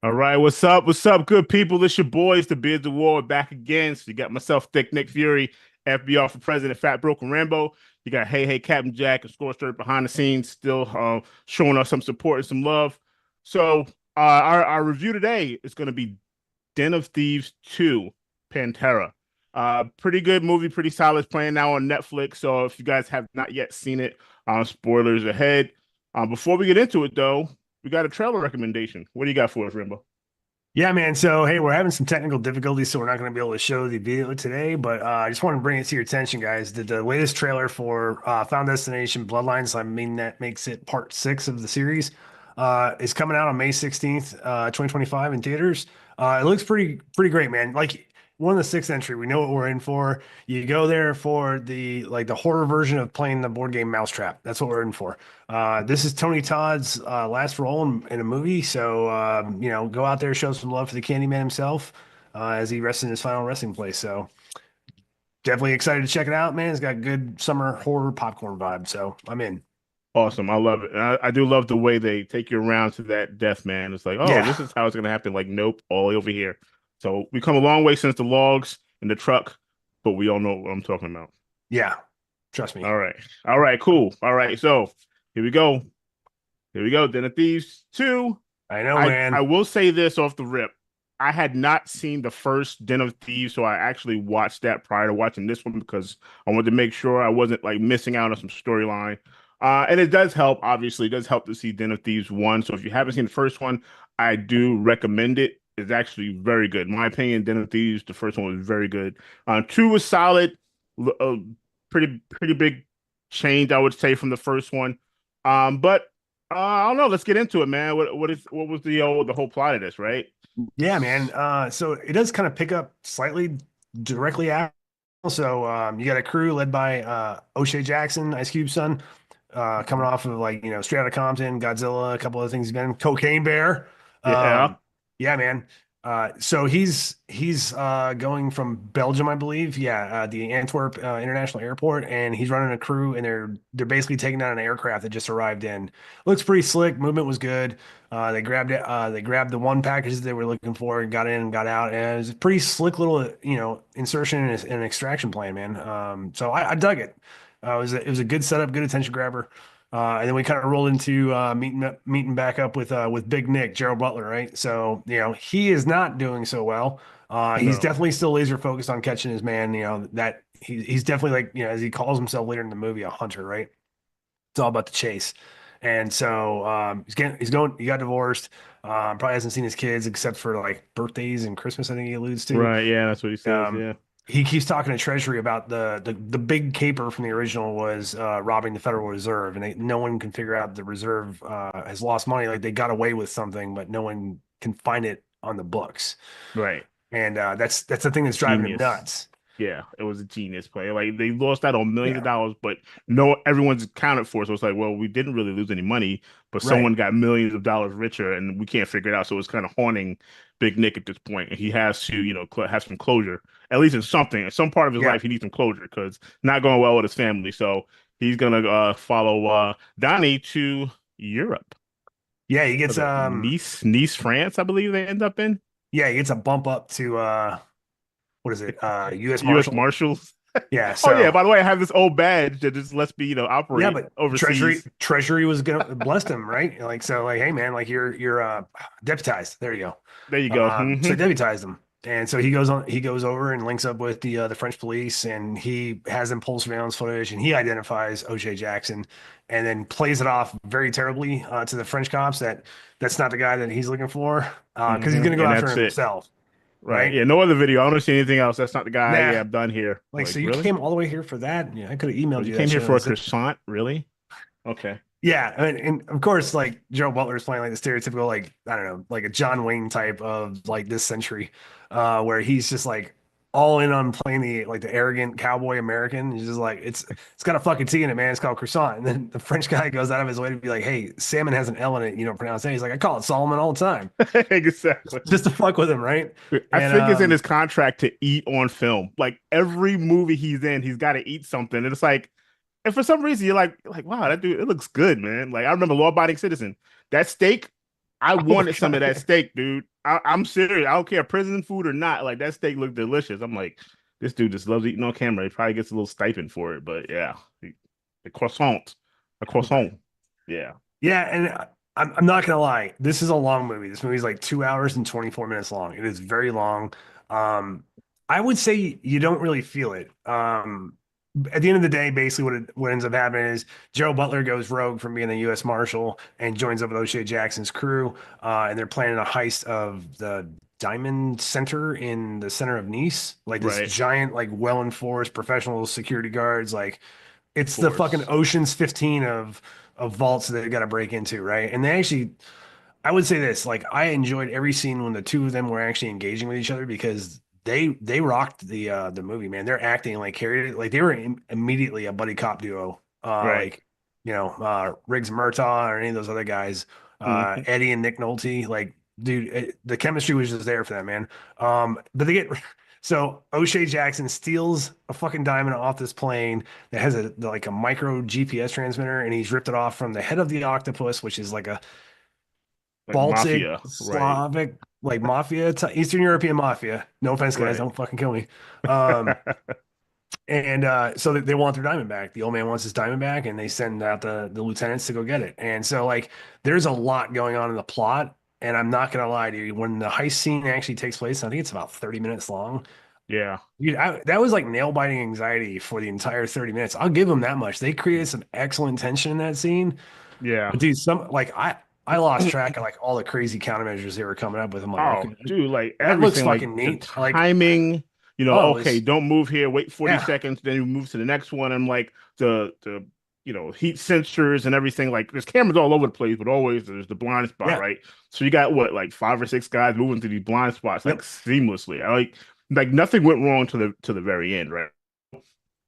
All right, what's up? What's up, good people? It's your boys, the Beards of War, back again. So you got myself, Thick Nick Fury, FBR for President, Fat Broken Rambo. You got Hey Captain Jack and Score Shirt behind the scenes, still showing us some support and some love. So our review today is going to be Den of Thieves 2, Pantera. Pretty good movie, pretty solid. It's playing now on Netflix. So if you guys have not yet seen it, spoilers ahead. Before we get into it, though, we got a trailer recommendation. What do you got for us, Rambo? Yeah, man. So, hey, we're having some technical difficulties, so we're not going to be able to show the video today. But I just want to bring it to your attention, guys. The latest trailer for Final Destination Bloodlines, I mean, that makes it part six of the series, is coming out on May 16th, 2025 in theaters. It looks pretty great, man. Like one of the sixth entry, we know what we're in for. You go there for the horror version of playing the board game Mousetrap. That's what we're in for. This is Tony Todd's last role in a movie, so go out there, show some love for the Candyman himself as he rests in his final resting place. So definitely excited to check it out, man. It's got good summer horror popcorn vibe, so I'm in. Awesome. I love it. And I do love the way they take you around to that death, man. It's like, oh, Yeah, this is how it's going to happen. Like, nope, all over here. So we come a long way since the logs and the truck, but we all know what I'm talking about. yeah, trust me. All right. All right, cool. All right. So here we go. Here we go. Den of Thieves 2. I know, I man. will say this off the rip. I had not seen the first Den of Thieves, so I actually watched that prior to watching this one because I wanted to make sure I wasn't like missing out on some storyline. And it does help, obviously, it does help to see Den of Thieves 1. So if you haven't seen the first one, I do recommend it. It's actually very good. In my opinion, Den of Thieves, the first one was very good. Two was solid, uh, pretty big change, I would say, from the first one. But I don't know. Let's get into it, man. What was the whole plot of this, right? Yeah, man. So it does kind of pick up slightly directly after. So you got a crew led by O'Shea Jackson, Ice Cube's son, coming off of Straight Outta Compton, Godzilla, a couple of things he's been in, Cocaine Bear. Yeah. Um, yeah, man. So he's going from Belgium, I believe. Yeah, the Antwerp International Airport, and he's running a crew, and they're basically taking down an aircraft that just arrived in. Looks pretty slick. Movement was good. They grabbed it. They grabbed the one package they were looking for and got in and got out. And it was a pretty slick little, insertion and an extraction plan, man. So I dug it. It was a good setup, good attention grabber. And then we kind of rolled into meeting back up with Big Nick, Gerald Butler, right? So he is not doing so well. He's No. definitely still laser focused on catching his man. That he's definitely, like, as he calls himself later in the movie, a hunter, right? It's all about the chase. And so he got divorced. Probably hasn't seen his kids except for like birthdays and Christmas, I think he alludes to. Right. Yeah, that's what he says. Um, Yeah. he keeps talking to Treasury about the big caper from the original was robbing the Federal Reserve, and no one can figure out the reserve has lost money. Like they got away with something, but no one can find it on the books. Right. And that's the thing that's driving him Genius. nuts. Yeah, it was a genius play. Like they lost out on millions of Yeah, dollars, but no, everyone's accounted for. So it's like, well, we didn't really lose any money, but right. someone got millions of dollars richer, and we can't figure it out. So it's kind of haunting Big Nick at this point, and he has to, have some closure, at least in something, in some part of his Yeah, life. He needs some closure because not going well with his family. So he's gonna follow Donnie to Europe, yeah. He was gets it Nice, France, I believe they end up in. yeah, he gets a bump up to what is it? U.S. U.S. Marshal. Marshals. Yeah, Oh yeah, so by the way, I have this old badge that just lets me, yeah, operate but Treasury overseas. Treasury was gonna bless him, right? Like so, like, hey man, like you're deputized. There you go. There you go. So they deputized him. And so he goes over and links up with the French police, and he has them pull surveillance footage, and he identifies O'Shea Jackson, and then plays it off very terribly to the French cops that that's not the guy that he's looking for, because he's gonna go And after that's it. himself, Right. right? Yeah, no other video. I don't see anything else. That's not the guy. Nah, Yeah, I'm done here. like, Like, so you really? came all the way here for that? Yeah, I could have Oh, emailed you you that came here shit for on a zip. croissant? Really? Okay. Yeah, and of course, like Gerald Butler is playing like the stereotypical, like, I don't know, like a John Wayne type of like this century, where he's just like all in on playing the arrogant cowboy American. He's just like it's got a fucking T in it, man. It's called croissant. And then the French guy goes out of his way to be like, hey, salmon has an L in it. You don't pronounce it. He's like, I call it Solomon all the time, Exactly. just to fuck with him, right? I And think it's in his contract to eat on film. Like every movie he's in, he's got to eat something. And it's like, and for some reason, you're like, wow, that dude, it looks good, man. Like I remember Law Abiding Citizen. That steak, I Oh my wanted some of that God. steak, dude. I'm serious. I don't care prison food or not. Like that steak looked delicious. I'm like, this dude just loves eating on camera. He probably gets a little stipend for it, but yeah, the croissant, a croissant. Yeah, Yeah, and I'm not gonna lie, this is a long movie. This movie is like 2 hours and 24 minutes long. It is very long. Um, I would say you don't really feel it. At the end of the day, basically what ends up happening is Joe Butler goes rogue from being a U.S. Marshal and joins up with O'Shea Jackson's crew, and they're planning a heist of the Diamond Center in the center of Nice, like this right. giant, like well-enforced professional security guards, like Of it's the fucking course. Ocean's 15 of vaults that they got to break into, right? And they actually, I would say this, like I enjoyed every scene when the two of them were actually engaging with each other because they rocked the movie, man. Their acting like carried it, like they were immediately a buddy cop duo, Right. like Riggs Murtaugh or any of those other guys, Mhm. Eddie and Nick Nolte, like dude, the chemistry was just there for that, man. But they get so O'Shea Jackson steals a fucking diamond off this plane that has like a micro GPS transmitter, and he's ripped it off from the head of the octopus, which is like a Like Baltic, mafia, right? Slavic, like mafia, Eastern European mafia. No offense, guys, Right. don't fucking kill me. Um, and so they want their diamond back. The old man wants his diamond back, and they send out the lieutenants to go get it. And so like there's a lot going on in the plot. And I'm not gonna lie to you, when the heist scene actually takes place, I think it's about 30 minutes long. Yeah. Dude, that was like nail biting anxiety for the entire 30 minutes. I'll give them that much. They created some excellent tension in that scene. Yeah. But dude, some like I lost track of like all the crazy countermeasures they were coming up with. I'm like, Oh, okay, dude, like that looks everything, like fucking the neat. Like, timing, oh, okay, it's don't move here, wait 40 yeah, seconds, then you move to the next one. And like the heat sensors and everything, like there's cameras all over the place, but always there's the blind spot, yeah, right? So you got what, like 5 or 6 guys moving to these blind spots like yep, seamlessly. Like nothing went wrong to the very end, right?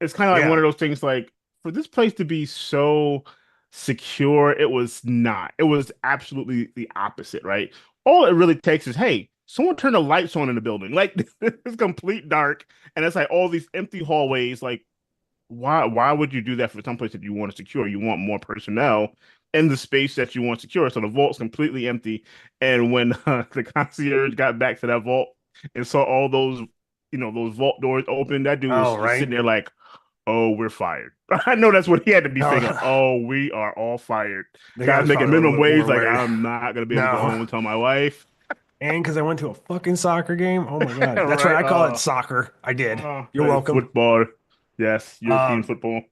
It's kind of like one yeah, of those things like for this place to be so secure, it was not. It was absolutely the opposite, right? All it really takes is, hey, someone turn the lights on in the building. Like it's complete dark, and it's like all these empty hallways. Like, why would you do that for someplace that you want to secure? You want more personnel in the space that you want secure. So the vault's completely empty. And when the concierge got back to that vault and saw all those vault doors open, that dude was oh, just sitting right. there like, oh, we're fired. I know that's what he had to be thinking. Oh, Oh, we are all fired. the guy Guys was making probably a little minimum bit wage. more Like, worried. I'm not gonna be able to go No, home and tell my wife. and because I went to a fucking soccer game. Oh my God, that's right. Right? I call it soccer. I did. You're welcome. Football. Yes, European Um, football.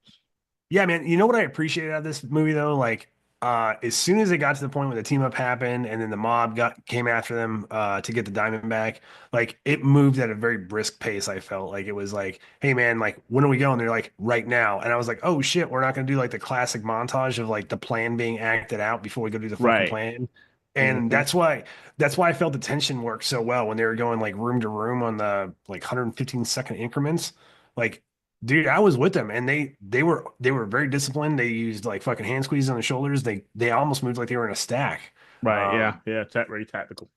Yeah, man. You know what I appreciated out of this movie though? Like, as soon as it got to the point where the team up happened and then the mob came after them to get the diamond back, like it moved at a very brisk pace. I felt like it was like, hey man, like when are we going? They're like, right now. And I was like, oh shit, we're not gonna do like the classic montage of like the plan being acted out before we go do the fucking Right. plan. And Hmm. that's why I felt the tension worked so well when they were going like room to room on the like 115-second increments. Like dude, I was with them, and they were very disciplined. They used like fucking hand squeeze on the shoulders. They almost moved like they were in a stack. Right. Yeah. Um, Yeah. Very tactical.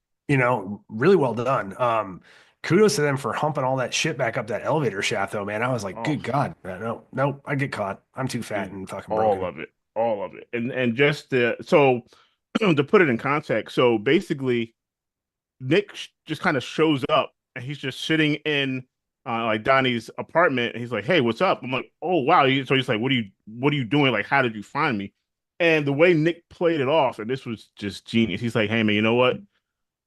really well done. Kudos to them for humping all that shit back up that elevator shaft, though, man. I was like, Oh, good God, no, no, I get caught. I'm too fat dude, and fucking all broken. of it, all of it, and just so to put it in context. So basically, Nick just kind of shows up and he's just sitting in like Donnie's apartment. And he's like, "Hey, what's up?" I'm like, "Oh wow!" So he's like, "What are you doing? Like, how did you find me?" And the way Nick played it off, and this was just genius. He's like, "Hey man, you know what?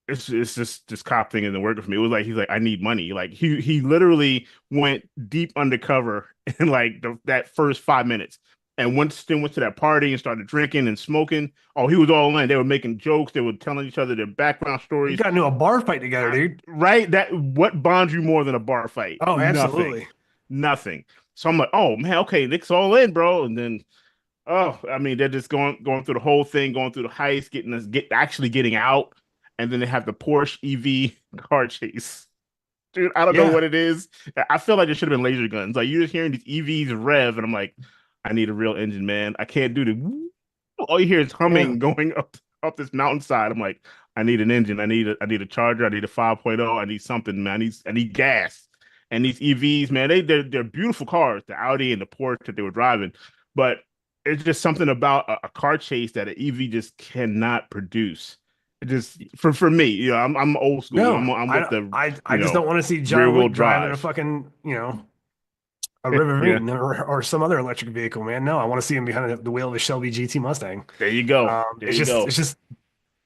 It's just this cop thing isn't working for me." It was like he's like, "I need money." Like he literally went deep undercover in like that first 5 minutes. And once then went to that party and started drinking and smoking. Oh, he was all in. They were making jokes. They were telling each other their background We stories. got into a bar fight together, dude. Right? That what bonds you more than a bar fight? Oh, Nothing. absolutely. Nothing. So I'm like, oh man, okay, Nick's all in, bro. And then I mean, they're just going through the whole thing, going through the heist, actually getting out, and then they have the Porsche EV car chase. Dude, I don't know Yeah, what it is. I feel like it should have been laser guns. Like you're just hearing these EVs rev, and I'm like, I need a real engine, man. I can't do the. All you hear is yeah, humming going up this mountainside. I'm like, I need an engine. I need a charger. I need a 5.0. I need something, man. I need gas. And these EVs, man, they're beautiful cars, the Audi and the Porsche that they were driving, but it's just something about a car chase that an EV just cannot produce. just for me, I'm old school. No, I'm with the I just don't want to see rear John wheel Wick driving a drive. fucking, a Yeah, Riverine or some other electric vehicle, man. No, I want to see him behind the wheel of a Shelby GT Mustang. there you go. There It's you just go. it's just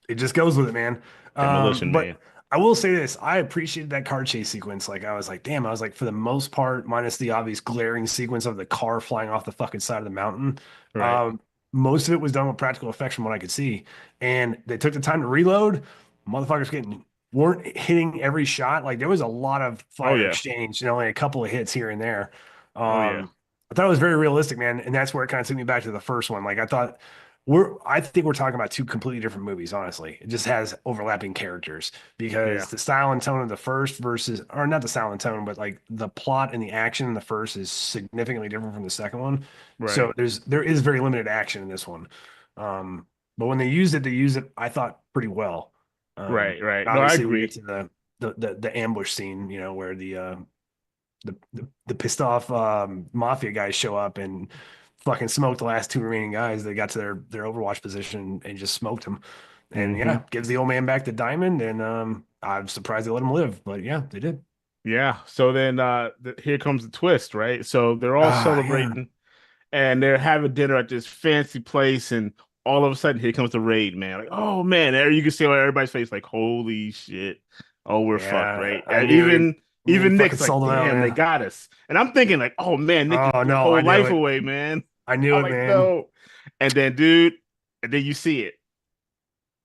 it just goes with it, man. Demolition But Man. I will say this, I appreciated that car chase sequence. Like I was like, damn, I was like, for the most part, minus the obvious glaring sequence of the car flying off the fucking side of the mountain. Right. Um, Most of it was done with practical effects from what I could see. And they took the time to reload. Motherfuckers getting weren't hitting every shot. Like there was a lot of Oh fire yeah. exchange and only a couple of hits here and there. Oh yeah. I thought it was very realistic, man. And that's where it kind of took me back to the first one. Like I thought I think we're talking about two completely different movies, honestly. It just has overlapping characters because Yeah. the style and tone of the first versus, or not the style and tone, but like the plot and the action in the first is significantly different from the second one. So Right. there is very limited action in this one. But when they used it, I thought pretty well. Right. Right. No, I Obviously we get agree. to the ambush scene, where the pissed off mafia guys show up and fucking smoked the last two remaining guys. They got to their Overwatch position and just smoked them. And Hmm. yeah, gives the old man back the diamond. And I'm surprised they let him live, but yeah, they did. Yeah. So then here comes the twist, right? So they're all Ah, yeah, celebrating and they're having dinner at this fancy place, and all of a sudden here comes the raid, man. Like, oh man, there you can see on everybody's face, like, holy shit. Oh, we're fucked, yeah. right? I knew he Even fucking Nick's like, sold him out, damn, they man. got us. And I'm thinking, like, oh man, Nick just Oh threw his no, I whole knew life it. away, man. I knew I'm it, like, man. no. And then, dude, and then you see it.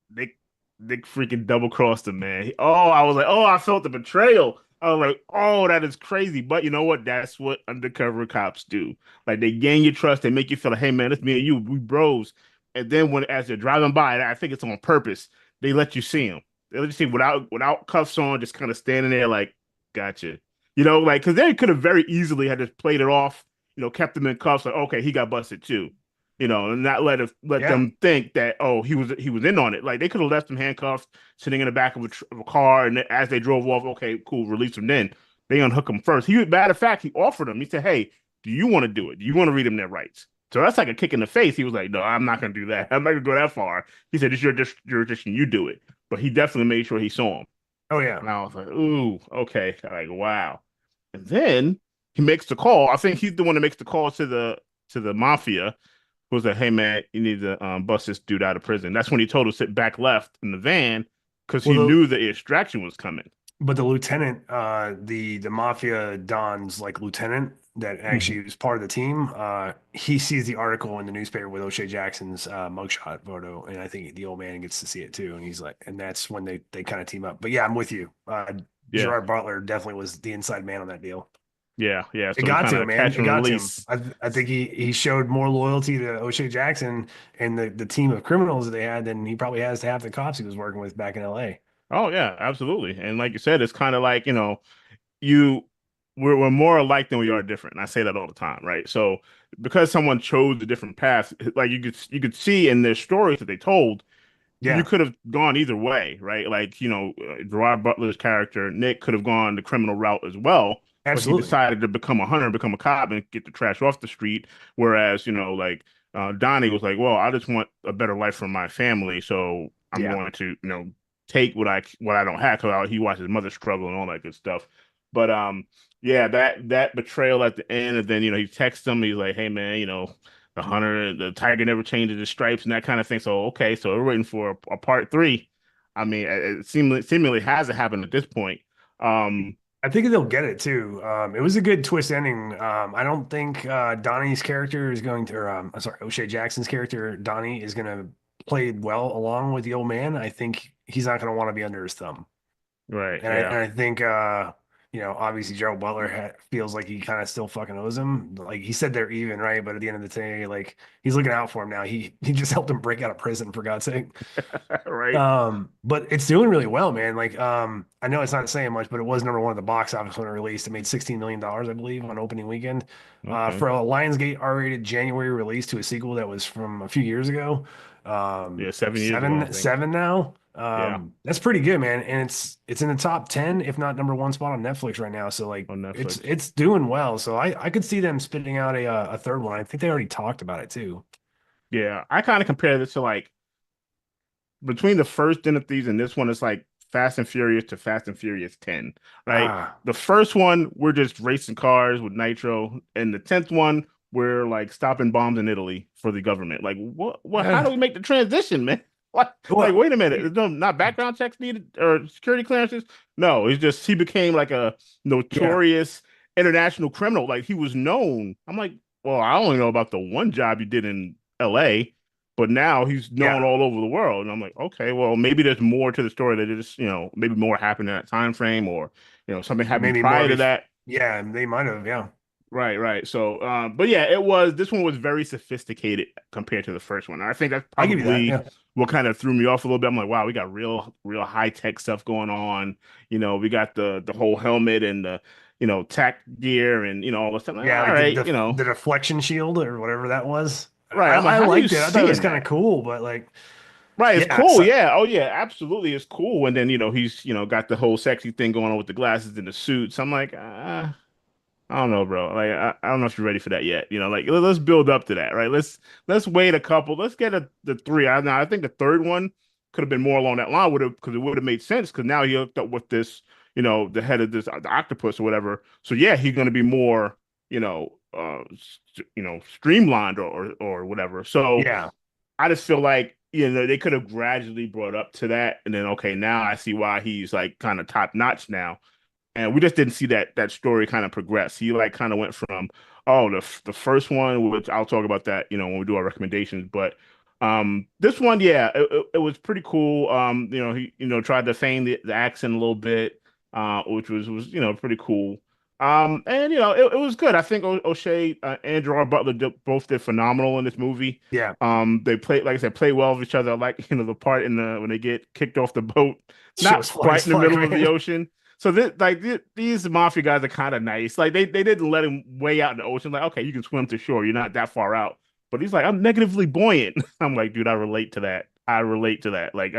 Nick Nick freaking double crossed him, man. I was like, oh, I felt the betrayal. I was like, oh, that is crazy. But you know what? That's what undercover cops do. Like they gain your trust, they make you feel like, hey man, it's me and you, we bros. And then when as they're driving by, I think it's on purpose, they let you see him. They let you see without cuffs on, just kind of standing there like, gotcha. Like because they could have very easily had just played it off, kept him in cuffs, like, okay, he got busted too, and not let Yeah, them think that he was in on it. Like they could have left him handcuffed, sitting in the back of a car, and as they drove off, okay, cool, release him. Then they unhook him first. Matter of fact, he offered him. He said, "Hey, do you want to do it? Do you want to read them their rights?" So that's like a kick in the face. He was like, "No, I'm not going to do that. I'm not going to go that far." He said, "It's your jurisdiction. You do it." But he definitely made sure he saw him. oh yeah. And I was like, "Ooh, okay." Like, wow. And then he makes the call. I think he's the one that makes the call to the mafia, who was like, "Hey man, you need to bust this dude out of prison." That's when he told him to sit back left in the van because Well, he knew the extraction was coming. but the lieutenant, the mafia don's like lieutenant that Mhm. actually was part of the team, he sees the article in the newspaper with O'Shea Jackson's mugshot photo, and I think the old man gets to see it too, and he's like, and that's when they kind of team up. But yeah, I'm with you. Yeah, Gerard Butler definitely was the inside man on that deal. yeah, yeah. It So he got kind to him, of man. catch It and got to him. release. I think he showed more loyalty to O'Shea Jackson and the team of criminals that they had than he probably has to half the cops he was working with back in LA. Oh yeah, absolutely. And like you said, it's kind of like you we're more alike than we are different. And I say that all the time, right? So because someone chose a different path, like you could see in their stories that they told, you Yeah, could have gone either way, right? Like, Gerard Butler's character, Nick, could have gone the criminal route as well, but he absolutely. decided to become a hunter, become a cop, and get the trash off the street. Whereas, like Donnie was like, well, I just want a better life for my family, so I'm Yeah. going to, take what I don't have. Because he watched his mother struggle and all that good stuff. But yeah, that betrayal at the end, and then he texts him. He's like, hey man, the tiger never changes his stripes and that kind of thing. So okay, so we're waiting for a part three. I mean, it seemingly hasn't happened at this point. Um, I think they'll get it too. It was a good twist ending. I don't think Donnie's character is going to, or I'm sorry, O'Shea Jackson's character, Donnie, is going to play well along with the old man. I think he's not going to want to be under his thumb. right, And yeah, I think, obviously Gerald Butler feels like he kind of still fucking owes him. Like he said they're even, right? But at the end of the day, like he's looking out for him now. He just helped him break out of prison for God's sake. right. But it's doing really well, man. Like, I know it's not saying much, but it was number one at the box office when it released. It made $16 million, I believe, on opening weekend. Okay, For a Lionsgate R-rated January release to a sequel that was from a few years ago, yeah, 7 years ago, I seven think. seven now. Yeah, That's pretty good, man. And it's in the top 10, if not number one spot on Netflix right now. So like on it's Netflix. it's doing well. So I could see them spitting out a third one. I think they already talked about it too. Yeah, I kind of compare this to like between the first Den of Thieves and this one, it's like Fast and Furious to Fast and Furious 10, right? Ah, The first one, we're just racing cars with nitro, and the 10th one, we're like stopping bombs in Italy for the government. Like, what, how do uh, we make the transition, man? What? Like, well, wait a minute. There's no not background checks needed or security clearances. No, it's just he became like a yeah, notorious international criminal. Like he was known. I'm like, well, I only know about the one job you did in LA, but now he's known yeah, all over the world. And I'm like, okay, well, maybe there's more to the story that it just, maybe more happened in that time frame, or something happened maybe more prior to bef that. yeah, they might have, yeah. Right, right. So, but yeah, it was this one was very sophisticated compared to the first one. I think that's I give you that, probably yeah. what kind of threw me off a little bit. I'm like, wow, we got real high tech stuff going on. We got the whole helmet and the tack gear and all this stuff. Like, Yeah, all like right, the deflection shield or whatever that was. right. I'm like, I how are you liked it. I thought it was seeing kind of that? cool, but like, Right, it's yeah, cool. so, Yeah. Oh yeah, absolutely. It's cool. And then, he's, got the whole sexy thing going on with the glasses and the suits. I'm like, I don't know, bro. Like, I don't know if you're ready for that yet. Like let's build up to that, right? Let's wait a couple. Let's get the three. I think the third one could have been more along that line, would have because it would have made sense because now he hooked up with this, the head of this the octopus or whatever. So yeah, he's gonna be more, streamlined or whatever. So yeah, I just feel like, they could have gradually brought up to that, and then okay, now I see why he's like kind of top notch now, and we just didn't see that story kind of progress. He like kind of went from the first one, which I'll talk about that when we do our recommendations, but this one, yeah, it was pretty cool. He tried to feign the accent a little bit, which was pretty cool. And it was good. I think O'Shea and Gerard Butler both did phenomenal in this movie. yeah. They play, like I said, play well with each other. I like the part in the when they get kicked off the boat, Shit was not funny quite as in the fuck, middle of the man. ocean. So these mafia guys are kind of nice. Like they didn't let him way out in the ocean. Like, okay, you can swim to shore. You're not that far out. But he's like, I'm negatively buoyant. I'm like, dude, I relate to that. I relate to that. Like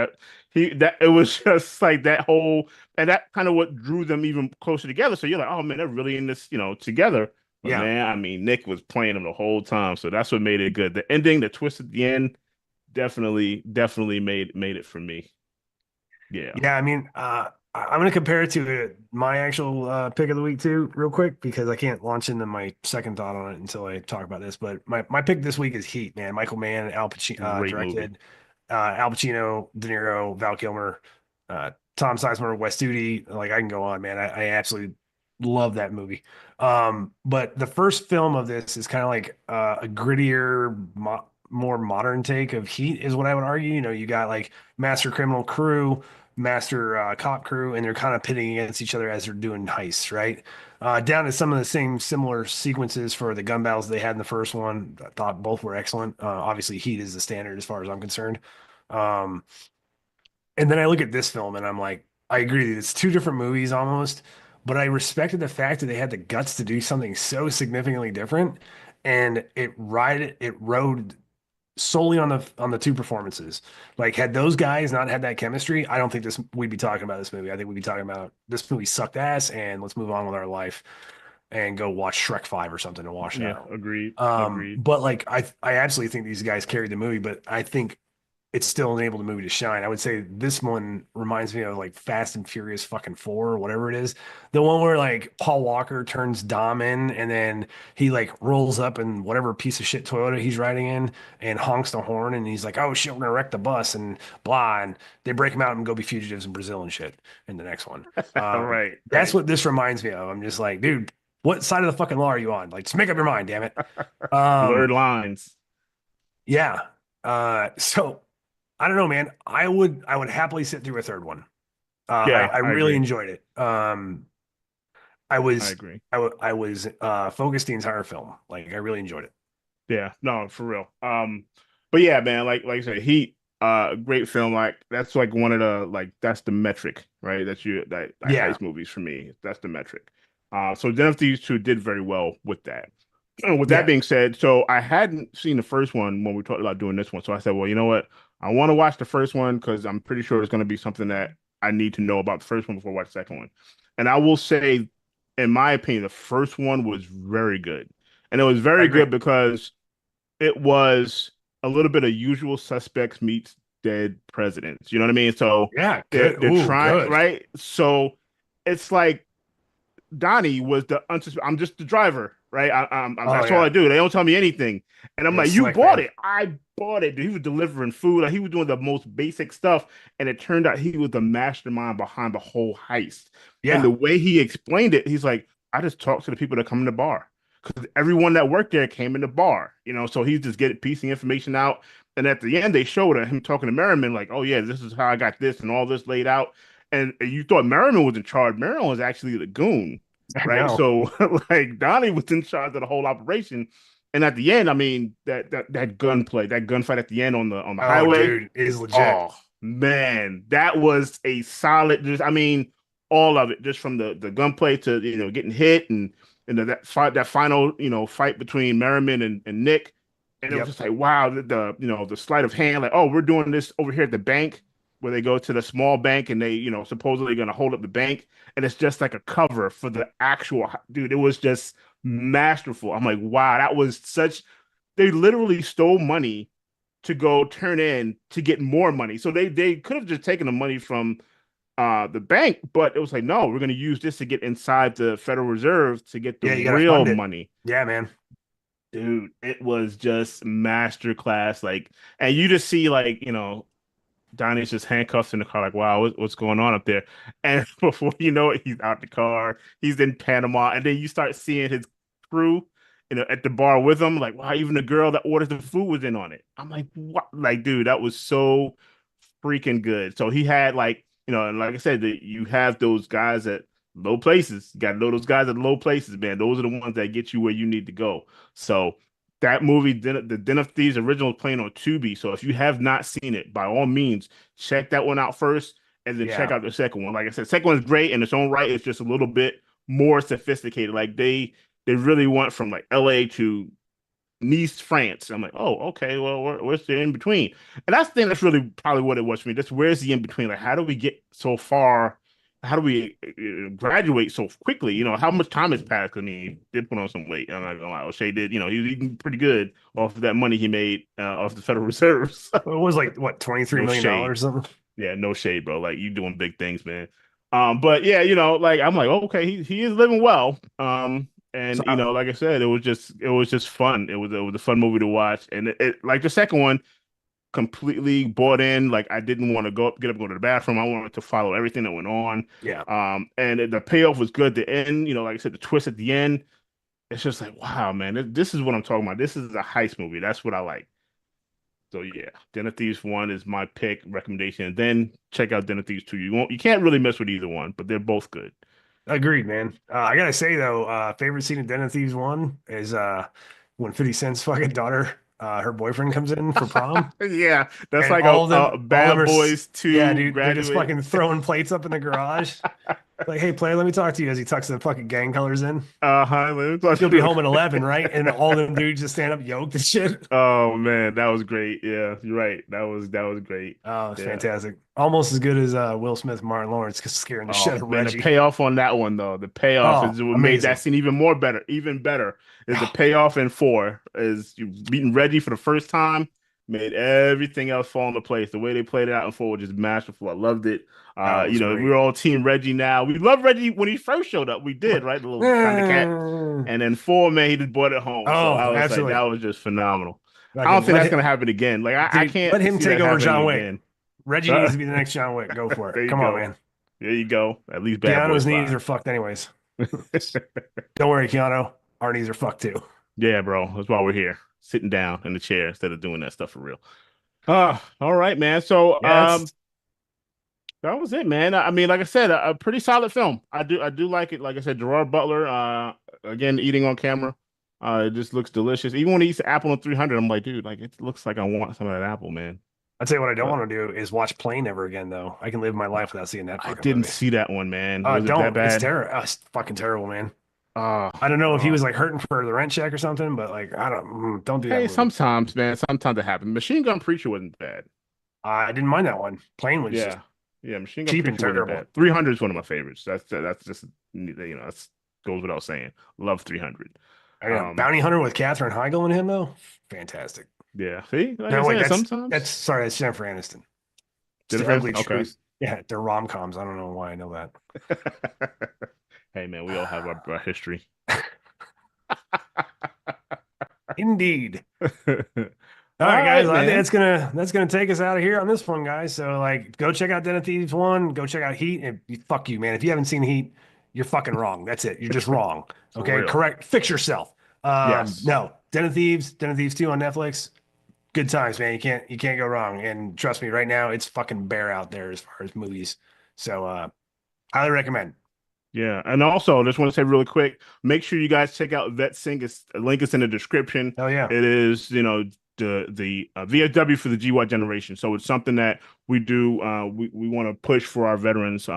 it was just like that whole, and that kind of what drew them even closer together. So you're like, oh man, they're really in this, together. But Yeah. man, I mean, Nick was playing him the whole time, so that's what made it good. The ending, the twist at the end, definitely made it for me. Yeah, Yeah, I mean, I'm gonna compare it to my actual pick of the week too, real quick, because I can't launch into my second thought on it until I talk about this. But my pick this week is Heat, man. Michael Mann, Al Pacino great movie. directed, Al Pacino, De Niro, Val Kilmer, Tom Sizemore, Wes Studi. Like I can go on, man. I absolutely love that movie. But the first film of this is kind of like a grittier, more modern take of Heat, is what I would argue. You got like Master Criminal Crew, Master Cop Crew, and they're kind of pitting against each other as they're doing heists, right? Down to some of the same similar sequences for the gun battles they had in the first one. I thought both were excellent. Obviously, Heat is the standard as far as I'm concerned. Um, and then I look at this film and I'm like, I agree. It's two different movies almost, but I respected the fact that they had the guts to do something so significantly different, and it rode solely on the two performances. Like, had those guys not had that chemistry, I don't think this we'd be talking about this movie. I think we'd be talking about this movie sucked ass, and let's move on with our life and go watch Shrek 5 or something to wash it Yeah, out. agreed, agreed. But like I absolutely think these guys carried the movie, but I think it still enabled the movie to shine. I would say this one reminds me of like Fast and Furious fucking 4 or whatever it is. The one where like Paul Walker turns Dom in and then he like rolls up in whatever piece of shit Toyota he's riding in and honks the horn and he's like, oh shit, we're gonna wreck the bus and blah. And they break him out and go be fugitives in Brazil and shit in the next one. Right, That's right. what this reminds me of. I'm just like, dude, what side of the fucking law are you on? Like, just make up your mind, damn it. Um, Blurred lines. yeah. So I don't know, man. I would happily sit through a third one. Yeah, I I really agree. enjoyed it. I I was agree. I was focused the entire film. Like I really enjoyed it. Yeah, no, for real. But yeah, man, like I said, Heat, great film. Like that's like one of the like that's the metric, right? That Yeah, heist movies for me. That's the metric. So Den of Thieves 2 did very well with that. And with that yeah, being said, so I hadn't seen the first one when we talked about doing this one. So I said, well, you know what? I want to watch the first one because I'm pretty sure it's going to be something that I need to know about the first one before I watch the second one. And I will say, in my opinion, the first one was very good. And it was I very agree. good because it was a little bit of Usual Suspects meets dead presidents. You know what I mean? So Yeah, they're good. they're Ooh, trying, good. right? So it's like Donnie was the I'm just the driver, right? Oh that's all I yeah, do. They don't tell me anything, and I'm it was like, you slick, bought man. it. I bought it. Dude, he was delivering food. Like, he was doing the most basic stuff, and it turned out he was the mastermind behind the whole heist. And Yeah, the way he explained it, he's like, I just talked to the people that come in the bar because everyone that worked there came in the bar, you know. So he's just getting piecing information out. And at the end, they showed him talking to Merriman, like, "Oh yeah, this is how I got this and all this laid out." And you thought Merriman was in charge. Merriman was actually the goon, I right? know. So like Donnie was in charge of the whole operation. And at the end, I mean, that gunplay, that gunfight at the end on the Oh, highway, dude, it is legit. oh man, that was a solid. Just, I mean, all of it, just from the gunplay to, getting hit, and that final, fight between Merriman and Nick. And it was Yep. just like, wow, the sleight of hand, like, oh, we're doing this over here at the bank, where they go to the small bank and they, supposedly going to hold up the bank, and it's just like a cover for the actual dude. It was just masterful. I'm like, wow, that was such. They literally stole money to go turn in to get more money. So they could have just taken the money from the bank, but it was like, no, we're going to use this to get inside the Federal Reserve to get the Yeah, you gotta real fund it. money. Yeah, man. Dude, it was just masterclass. Like, and you just see, like, Donnie's just handcuffed in the car, like, wow, what's going on up there? And before you know it, he's out the car, he's in Panama, and then you start seeing his crew, at the bar with him, like, wow, even the girl that orders the food was in on it. I'm like, what? Like, dude, that was so freaking good. So he had, like, and like I said, you have those guys at low places. You got to know those guys at low places, man. Those are the ones that get you where you need to go. So that movie, the Den of Thieves original, is playing on Tubi. So if you have not seen it, by all means, check that one out first, and then check Yeah. out the second one. Like I said, second one is great in its own right. It's just a little bit more sophisticated. Like they really went from like LA to Nice, France. I'm like, oh, okay. Well, where's the in between? And that's the thing. That's really probably what it was for me. That's where's the in between? Like, how do we get so far? How do we graduate so quickly? How much time has passed? I mean, he did put on some weight. I'm not gonna lie. O'Shea did. He was eating pretty good off of that money he made off the Federal Reserves. It was like what, 23 No million shade. dollars or something. Yeah, no shade, bro. Like, you doing big things, man. But yeah, like, I'm like, okay, he is living well. So And like I said, it was just fun. It was a fun movie to watch, and it like the second one, completely bought in. Like, I didn't want to get up and go to the bathroom. I wanted to follow everything that went on. yeah, And the payoff was good. The end, like I said, the twist at the end, it's just like, wow, man, this is what I'm talking about. This is a heist movie. That's what I like. So yeah, Den of Thieves 1 is my pick recommendation. And then check out Den of Thieves 2. You can't really mess with either one, but they're both good. agreed, man. I gotta say though, favorite scene in Den of Thieves one is when 50 Cent's fucking daughter, her boyfriend comes in for prom, Yeah, that's and like a all of them Bad are, Boys yeah, 2 dude, they're just graduate. fucking throwing plates up in the garage. Like, hey, player, let me talk to you as he tucks the fucking gang colors in. Uh-huh. Let me talk You'll be to home at you. 11, right? And all them dudes just stand up yoked and shit. Oh man, that was great. Yeah, you're right. That was great. Oh, it's Yeah. fantastic. Almost as good as Will Smith, Martin Lawrence scaring the shit Oh out of man, the Reggie. payoff on that one though, the payoff Oh, is what made that amazing. scene even more better, even better. Is the payoff in 4 is you meeting Reggie for the first time, made everything else fall into place. The way they played it out in 4 was just masterful. I loved it. Oh, it was great. We're all team Reggie now. We love Reggie when he first showed up. We did, right? The little kind of cat. And then 4, man, he just brought it home. So I Oh, was like, that absolutely. was just phenomenal. I don't Fucking think let that's him, gonna happen again. Like, I dude, can't let him see take that over happening John Wick. again. Reggie needs to be the next John Wick. Go for There it. you Come on, go. man. There you go. At least Bad Keanu's Boys knees 5. are fucked anyways. Don't worry, Keanu. Our knees are fucked too. Yeah, bro. That's why we're here, sitting down in the chair instead of doing that stuff for real. All right, man. So, Yeah, that's that was it, man. I mean, like I said, a pretty solid film. I do like it. Like I said, Gerard Butler, again, eating on camera. It just looks delicious. Even when he eats the apple on 300, I'm like, dude, like, it looks like I want some of that apple, man. I'd say what I don't But want to do is watch Plane ever again, though. I can live my life without seeing that I fucking didn't movie. see that one, man. Was it that Don't. It's bad? terrible. It's fucking terrible, man. Oh, I don't know if he oh. was like hurting for the rent check or something, but like I don't do that Hey, movie. sometimes, man, sometimes it happens. Machine Gun Preacher wasn't bad. I didn't mind that one. Plane was just Yeah, yeah, Machine Gun cheap and Preacher wasn't terrible. bad. 300 is one of my favorites. That's just, that's goes without saying. Love 300. I know. Um, Bounty Hunter with Katherine Heigl in him though, fantastic. yeah. See, like I No, wait, said, that's sometimes. sorry, that's Jennifer Aniston. It's the Jennifer ugly Aniston? Okay. truth. Yeah, they're rom-coms. I don't know why I know Hey man, we all have our history. that. Indeed. All All right, guys. right, Well, I think man. that's gonna take us out of here on this one, guys. So like, go check out Den of Thieves 1. Go check out Heat. And fuck you, man. If you haven't seen Heat, you're fucking wrong. That's it. You're just wrong. For Okay, real. correct. Fix yourself. Yes. No, Den of Thieves 2 on Netflix. Good times, man. You can't go wrong. And trust me, right now it's fucking bare out there as far as movies. So highly recommend. Yeah, and also just want to say really quick, make sure you guys check out Vet Sync. It's a link is in the description. Oh yeah. It is, the VFW for the GWOT generation. So it's something that we do. We want to push for our veterans.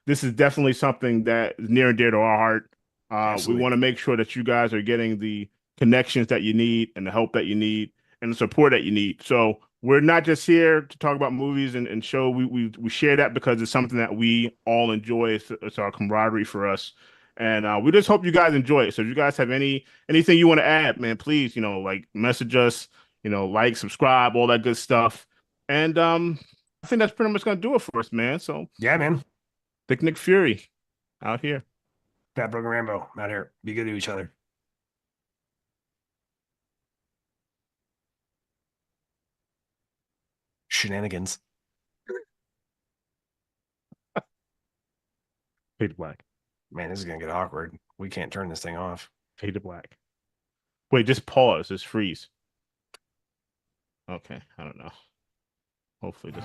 This is definitely something that is near and dear to our heart. We Absolutely. want to make sure that you guys are getting the connections that you need and the help that you need and the support that you need. So we're not just here to talk about movies and show. We share that because it's something that we all enjoy. It's our camaraderie for us, and we just hope you guys enjoy it. So if you guys have anything you want to add, man, please, like message us, like, subscribe, all that good stuff. And I think that's pretty much gonna do it for us, man. So Yeah, man. Thick Nick Fury out here. Fat Broken Rambo out here. Be good to each other. Shenanigans. Fade to black. Man, this is gonna get awkward. We can't turn this thing off. Fade to black. Wait, just pause. Just freeze. Okay, I don't know. Hopefully this.